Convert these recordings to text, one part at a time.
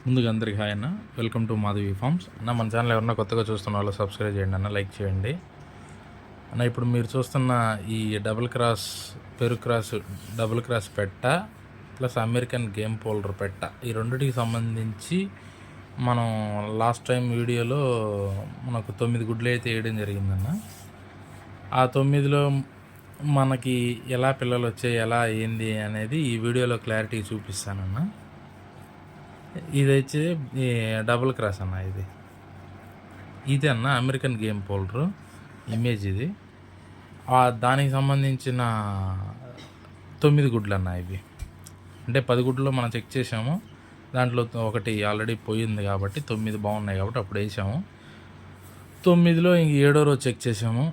ముందుగా అందరికి హాయ్ అన్న, వెల్కమ్ టు మాధవి ఫార్మ్స్ అన్న. మన ఛానల్ ఎవరన్నా కొత్తగా చూస్తున్న వాళ్ళు సబ్స్క్రైబ్ చేయండి అన్న, లైక్ చేయండి అన్న. ఇప్పుడు మీరు చూస్తున్న ఈ డబుల్ క్రాస్ పెట్ట ప్లస్ అమెరికన్ గేమ్ పోల్డర్ పెట్ట, ఈ రెండింటికి సంబంధించి మనం లాస్ట్ టైం వీడియోలో మనకు 9 గుడ్లు అయితే వేయడం జరిగిందన్న. ఆ 9లో మనకి ఎలా పిల్లలు వచ్చాయి, ఎలా ఏంది అనేది ఈ వీడియోలో క్లారిటీ చూపిస్తానన్న. ఇదైతే డబుల్ క్రాస్ అన్న. ఇది అన్న అమెరికన్ గేమ్ పోల్డర్ ఇమేజ్. ఇది దానికి సంబంధించిన 9 గుడ్లు అన్న. ఇవి అంటే 10 గుడ్లు మనం చెక్ చేసాము, దాంట్లో ఒకటి ఆల్రెడీ పోయింది కాబట్టి 9 బాగున్నాయి కాబట్టి అప్పుడు వేసాము. 9లో ఇంక 7వ రోజు చెక్ చేసాము.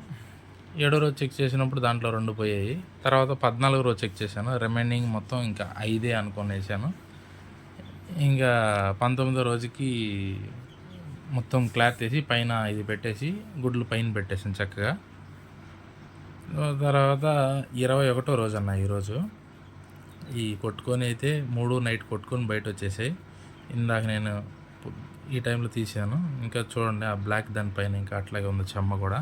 7వ రోజు చెక్ చేసినప్పుడు దాంట్లో 2 పోయాయి. తర్వాత 14వ రోజు చెక్ చేశాను, రిమైనింగ్ మొత్తం ఇంకా 5 అనుకొని వేసాను. ఇంకా 19వ రోజుకి మొత్తం క్లాత్ వేసి పైన ఇది పెట్టేసి గుడ్లు పైన పెట్టేసాను చక్కగా. తర్వాత 21వ రోజు అన్న ఈరోజు. ఈ కొట్టుకొని అయితే 3 నైట్ కొట్టుకొని బయట వచ్చేసాయి. ఇందాక నేను ఈ టైంలో తీసాను. ఇంకా చూడండి ఆ బ్లాక్ దానిపైన ఇంకా అట్లాగే ఉంది చెమ్మ కూడా.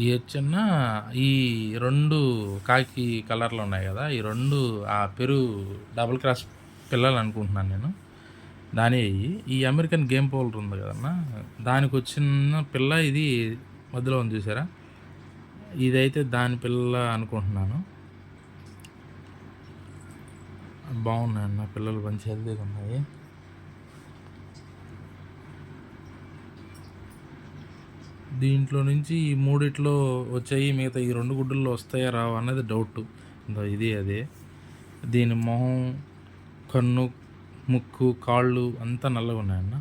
ఈ చిన్న ఈ 2 కాకి కలర్లు ఉన్నాయి కదా, ఈ 2 ఆ డబుల్ క్రాస్ పిల్లలు అనుకుంటున్నాను నేను. దాని ఈ అమెరికన్ గేమ్ పోల్డర్ ఉంది కదన్నా, దానికి వచ్చిన పిల్ల ఇది మధ్యలో ఉంది చూసారా, ఇదైతే దాని పిల్ల అనుకుంటున్నాను. బాగున్నాయి అన్న పిల్లలు, మంచి హెల్తీగా ఉన్నాయి. దీంట్లో నుంచి ఈ 3 వచ్చాయి, మిగతా ఈ 2 గుడ్డల్లో వస్తాయా రావు అన్నది డౌట్. ఇది అదే, దీని మొహం, కన్ను, ముక్కు, కాళ్ళు అంతా నల్లగా ఉన్నాయన్న.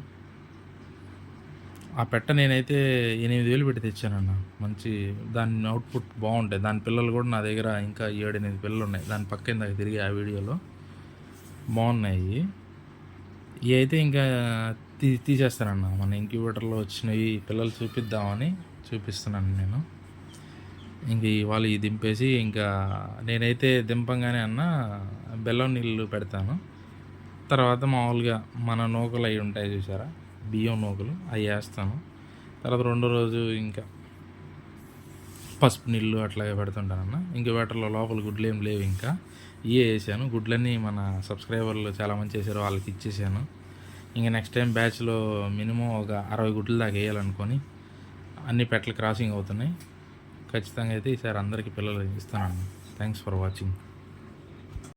ఆ పెట్ట నేనైతే 8,000 పెట్టి తెచ్చానన్న. మంచి దాని అవుట్పుట్ బాగుంటాయి. దాని పిల్లలు కూడా నా దగ్గర ఇంకా 7-8 పిల్లలు ఉన్నాయి. దాని పక్క ఇందాక తిరిగి ఆ వీడియోలో బాగున్నాయి. ఇవి అయితే ఇంకా తీసేస్తానన్న. మన ఇంక్యుబేటర్లో వచ్చినవి పిల్లలు చూపిస్తున్నాను నేను. ఇంక ఇవాళ ఇది దింపేసి ఇంకా నేనైతే దింపంగానే అన్న బెల్లం నీళ్ళు పెడతాను. తర్వాత మామూలుగా మన నూకలు అవి ఉంటాయి చూసారా, బియ్యం నూకలు, అవి వేస్తాను. తర్వాత 2వ రోజు ఇంకా పసుపు నీళ్ళు అట్లాగే పెడుతుంటానన్న. ఇంక్యుబేటర్లో లోపల గుడ్లు ఏం లేవు, ఇంకా ఇవే వేసాను. గుడ్లన్నీ మన సబ్స్క్రైబర్లు చాలామంది చేశారు, వాళ్ళకి ఇచ్చేసాను. ఇంకా నెక్స్ట్ టైం బ్యాచ్లో మినిమం ఒక 60 గుడ్లు దాకా వేయాలనుకొని అన్ని పెట్టలు క్రాసింగ్ అవుతున్నాయి. ఖచ్చితంగా అయితే ఈసారి అందరికీ పిల్లలు ఇస్తానన్న. Thanks for watching.